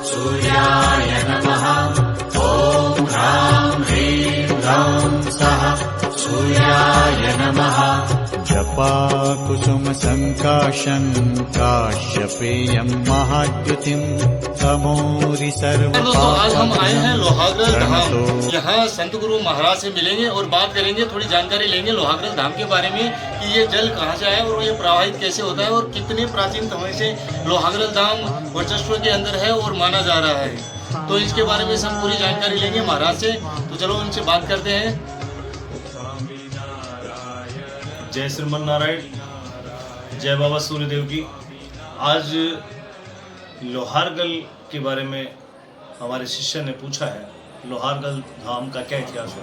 सूर्याय नमः। ॐ ह्रां ह्रीं ह्रौं स्वः सूर्याय नमः। जपाकुसुम संकाशं काश्यपेयं महाद्युतिं तमोरि दोस्तों, आज हम आए हैं लोहागड़ल धाम। सर्वपापघ्नतो। यहाँ संत गुरु महाराज से मिलेंगे और बात करेंगे, थोड़ी जानकारी लेंगे लोहागड़ल धाम के बारे में कि ये जल कहाँ से आया और ये प्रवाहित कैसे होता है और कितने प्राचीन समय से लोहागड़ल धाम वर्चस्व के अंदर है और माना जा रहा है। तो इसके बारे में सब पूरी जानकारी लेंगे महाराज से। तो चलो उनसे बात करते हैं। जय श्रीमन नारायण, जय बाबा सूर्यदेव की। आज लोहारगल के बारे में हमारे शिष्य ने पूछा है, लोहारगल धाम का क्या इतिहास है,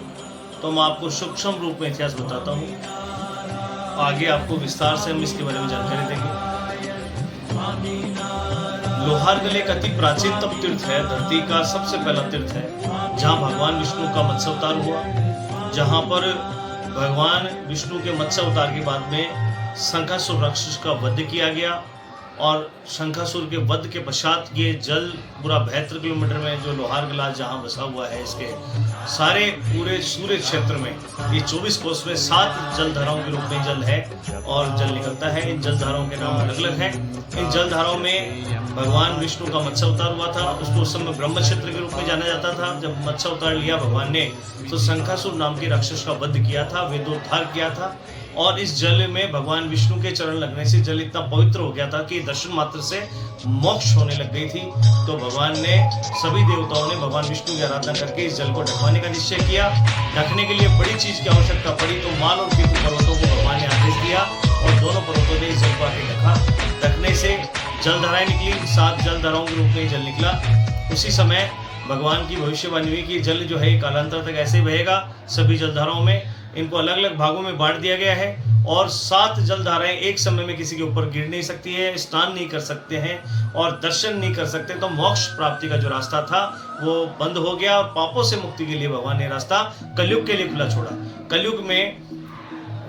तो मैं आपको सूक्ष्म रूप में इतिहास बताता हूँ। आगे आपको विस्तार से हम इसके बारे में जानकारी देंगे। लोहारगल एक अति प्राचीनतम तीर्थ है, धरती का सबसे पहला तीर्थ है, जहाँ भगवान विष्णु का मत्स्यावतार हुआ, जहाँ पर भगवान विष्णु के मत्स्यावतार के बाद में शंखासुर राक्षस का वध किया गया और शंखासुर के वध के पश्चात ये जल पूरा 72 किलोमीटर में जो लोहारगल आज जहाँ बसा हुआ है, इसके सारे पूरे सूर्य क्षेत्र में ये 24 कोस में 7 जलधाराओं के रूप में जल है और जल निकलता है। इन जलधाराओं के नाम अलग अलग हैं। इन जलधाराओं में भगवान विष्णु का मत्स्यावतार हुआ था, उसको उस समय ब्रह्म क्षेत्र के रूप में जाना जाता था। जब मत्स्यावतार लिया भगवान ने तो शंखासुर नाम के राक्षस का वध किया था, वेदोद्धार किया था और इस जल में भगवान विष्णु के चरण लगने से जल इतना पवित्र हो गया था कि दर्शन मात्र से मोक्ष होने लग गई थी। तो भगवान ने सभी देवताओं ने भगवान विष्णु की आराधना करके इस जल को ढकवाने का निश्चय किया। ढकने के लिए बड़ी चीज की आवश्यकता पड़ी तो माल और केतु पर्वतों को भगवान ने आदेश दिया और दोनों पर्वतों ने इस जल को आके ढका। ढकने से जलधाराएं निकली, 7 जलधाराओं के रूप में जल निकला। उसी समय भगवान की भविष्यवाणी हुई कि जल जो है कालांतर तक ऐसे ही बहेगा। सभी जलधाराओं में इनको अलग अलग भागों में बांट दिया गया है और 7 जलधाराएं एक समय में किसी के ऊपर गिर नहीं सकती है, स्नान नहीं कर सकते हैं और दर्शन नहीं कर सकते। तो मोक्ष प्राप्ति का जो रास्ता था वो बंद हो गया और पापों से मुक्ति के लिए भगवान ने रास्ता कलयुग के लिए खुला छोड़ा। कलयुग में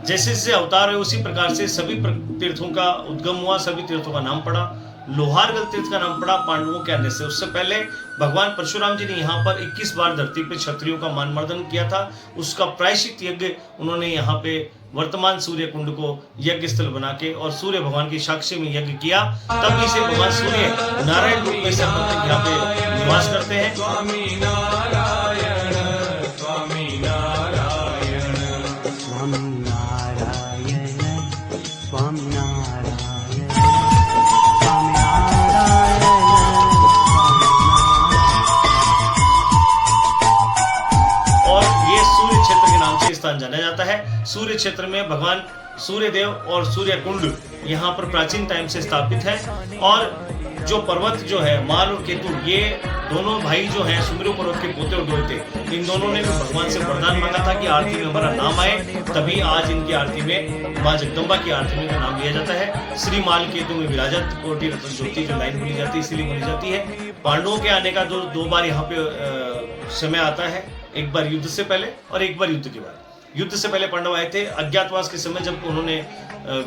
जैसे जैसे अवतार है उसी प्रकार से सभी तीर्थों का उद्गम हुआ, सभी तीर्थों का नाम पड़ा। लोहारगल तीर्थ का नाम पड़ा पांडवों के आने से। उससे पहले भगवान परशुराम जी ने यहाँ पर 21 बार धरती पे क्षत्रियों का मान मर्दन किया था। उसका प्रायश्चित यज्ञ उन्होंने यहाँ पे वर्तमान सूर्य कुंड को यज्ञ स्थल बना के और सूर्य भगवान की साक्षी में यज्ञ किया। तब इसे भगवान सूर्य नारायण रूप में सर्वत्र यहाँ पे निवास करते हैं। स्वामी नारायण, स्वामी नारायण, स्वामी नारायण, स्वामी नारायण, स्वामी नारायण। और ये सूर्य क्षेत्र के नाम से स्थान जाना जाता है। सूर्य क्षेत्र में भगवान सूर्यदेव और सूर्य कुंड यहाँ पर प्राचीन टाइम से स्थापित है। और जो पर्वत जो है माल और केतु, ये दोनों भाई जो हैं सुमेरु पर्वत के पोते और दोते, इन दोनों ने भगवान से वरदान मांगा था कि आरती में हमारा नाम आए। तभी आज इनकी आरती में माँ जगदम्बा की आरती में नाम लिया जाता है। श्री माल केतु में विराजत कोटि रत्न ज्योति जो लाइन बोली जाती है इसलिए बोली जाती है। पांडवों के आने का दो बार यहाँ पे समय आता है, एक बार युद्ध से पहले और एक बार युद्ध के बाद। युद्ध से पहले पांडव आए थे अज्ञातवास के समय, जब उन्होंने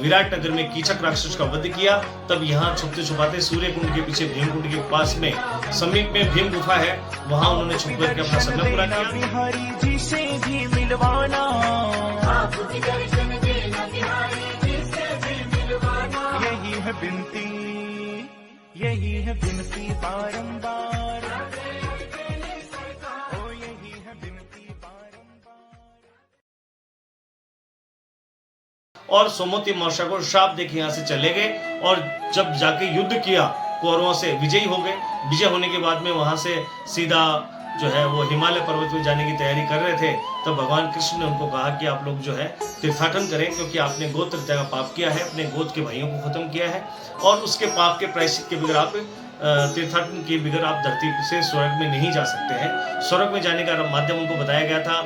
विराट नगर में कीचक राक्षस का वध किया। तब यहाँ छुपते छुपाते सूर्य कुंड के पीछे भीम कुंड के पास में समीप में भीम गुफा है, वहां उन्होंने छुप करके अपना समय पूरा किया। बिहारी जी से भी मिलवाना, यही है विनती, यही है विनती बारंबार, ओ यही है विनती बारंबार। और सोमवती अमावस्या को श्राप देके यहाँ से चले गए और जब जाके युद्ध किया कौरवों से विजयी हो गए। विजय होने के बाद में वहां से सीधा जो है वो हिमालय पर्वत में जाने की तैयारी कर रहे थे। तब भगवान कृष्ण ने उनको कहा कि आप लोग जो है तीर्थाटन करें, क्योंकि आपने गोत्र का पाप किया है, अपने गोत्र के भाइयों को खत्म किया है और उसके पाप के प्रायश्चित के बगैर आप तीर्थाटन के बगैर आप धरती से स्वर्ग में नहीं जा सकते हैं। स्वर्ग में जाने का माध्यम उनको बताया गया था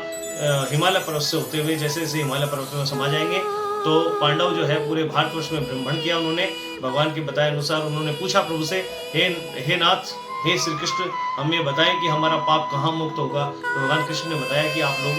हिमालय पर्वत से होते हुए। जैसे जैसे हिमालय पर्वत में समा जाएंगे तो पांडव जो है पूरे भारतवर्ष में भ्रमण किया उन्होंने। भगवान के बताए अनुसार उन्होंने पूछा प्रभु से, हे नाथ, हे श्री कृष्ण, हम ये बताएं कि हमारा पाप कहाँ मुक्त होगा। तो भगवान कृष्ण ने बताया कि आप लोग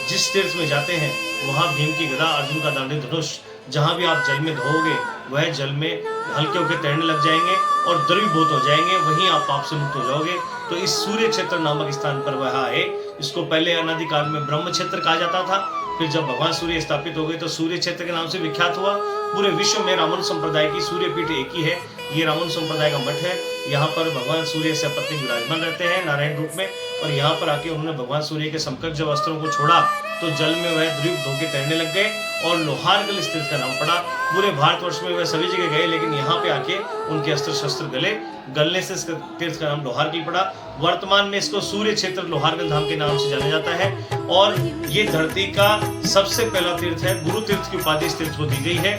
जिस तीर्थ में जाते हैं वहाँ भीम की गदा, अर्जुन का दांडी धनुष, जहाँ भी आप जल में धोओगे वह जल में हल्के होकर तैरने लग जाएंगे और द्रवीभूत हो जाएंगे, वहीं आप पाप से मुक्त हो जाओगे। तो इस सूर्य क्षेत्र नामक स्थान पर वह आए। इसको पहले अनादिकाल में ब्रह्म क्षेत्र कहा जाता था, फिर जब भगवान सूर्य स्थापित हो गए तो सूर्य क्षेत्र के नाम से विख्यात हुआ। पूरे विश्व में रामानुज संप्रदाय की सूर्यपीठ एक ही है, ये रामानुज संप्रदाय का मठ है। यहाँ पर भगवान सूर्य से पत्नी विराजमान रहते हैं नारायण रूप में, और यहाँ पर आके उन्होंने भगवान सूर्य के समकक्ष जब अस्त्रों को छोड़ा तो जल में वह द्वीप धोके तैरने लग गए और लोहारगल इस तीर्थ का नाम पड़ा। पूरे भारतवर्ष में वह सभी जगह गए, लेकिन यहाँ पे आके उनके अस्त्र शस्त्र गलने से इसका तीर्थ का नाम लोहारगल पड़ा। वर्तमान में इसको सूर्य क्षेत्र लोहारगल धाम के नाम से जाना जाता है, और ये धरती का सबसे पहला तीर्थ है। गुरु तीर्थ की उपाधि इस तीर्थ को दी गई है।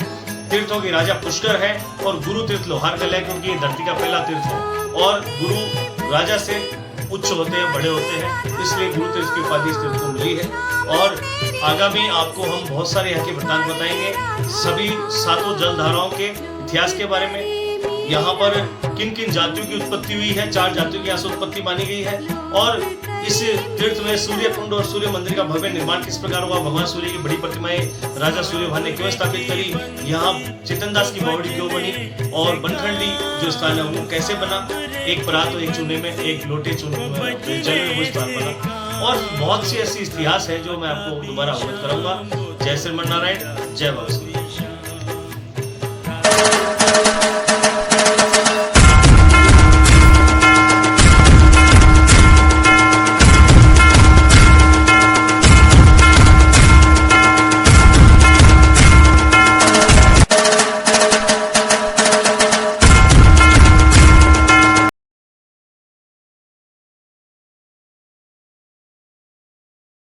तीर्थों की राजा पुष्कर है और गुरु तीर्थ लोहारगल है, क्योंकि ये धरती का पहला तीर्थ है और गुरु राजा से उच्च होते हैं, बड़े होते हैं, इसलिए गुरु तीर्थ की उपाधि इस तीर्थ को मिली है। और आगामी आपको हम बहुत सारे यहाँ के वृत्तांत बताएंगे, सभी 7 जलधाराओं के इतिहास के बारे में, यहाँ पर किन किन जातियों की उत्पत्ति हुई है। 4 जातियों की यहाँ से उत्पत्ति मानी गई है, और इस तीर्थ में सूर्य कुंड और सूर्य मंदिर का भव्य निर्माण किस प्रकार हुआ, भगवान सूर्य की बड़ी प्रतिमाएं राजा सूर्यभान ने क्यों स्थापित करी, यहाँ चितनदास की बावड़ी क्यों बनी, और बनखंडी जो स्थान है वो कैसे बना, एक परात और एक चूने में, एक लोटे जल में वो स्थान बना, और बहुत सी ऐसी इतिहास है जो मैं आपको दोबारा अवगत कराऊंगा। जय श्रीमन नारायण, जय भगवान।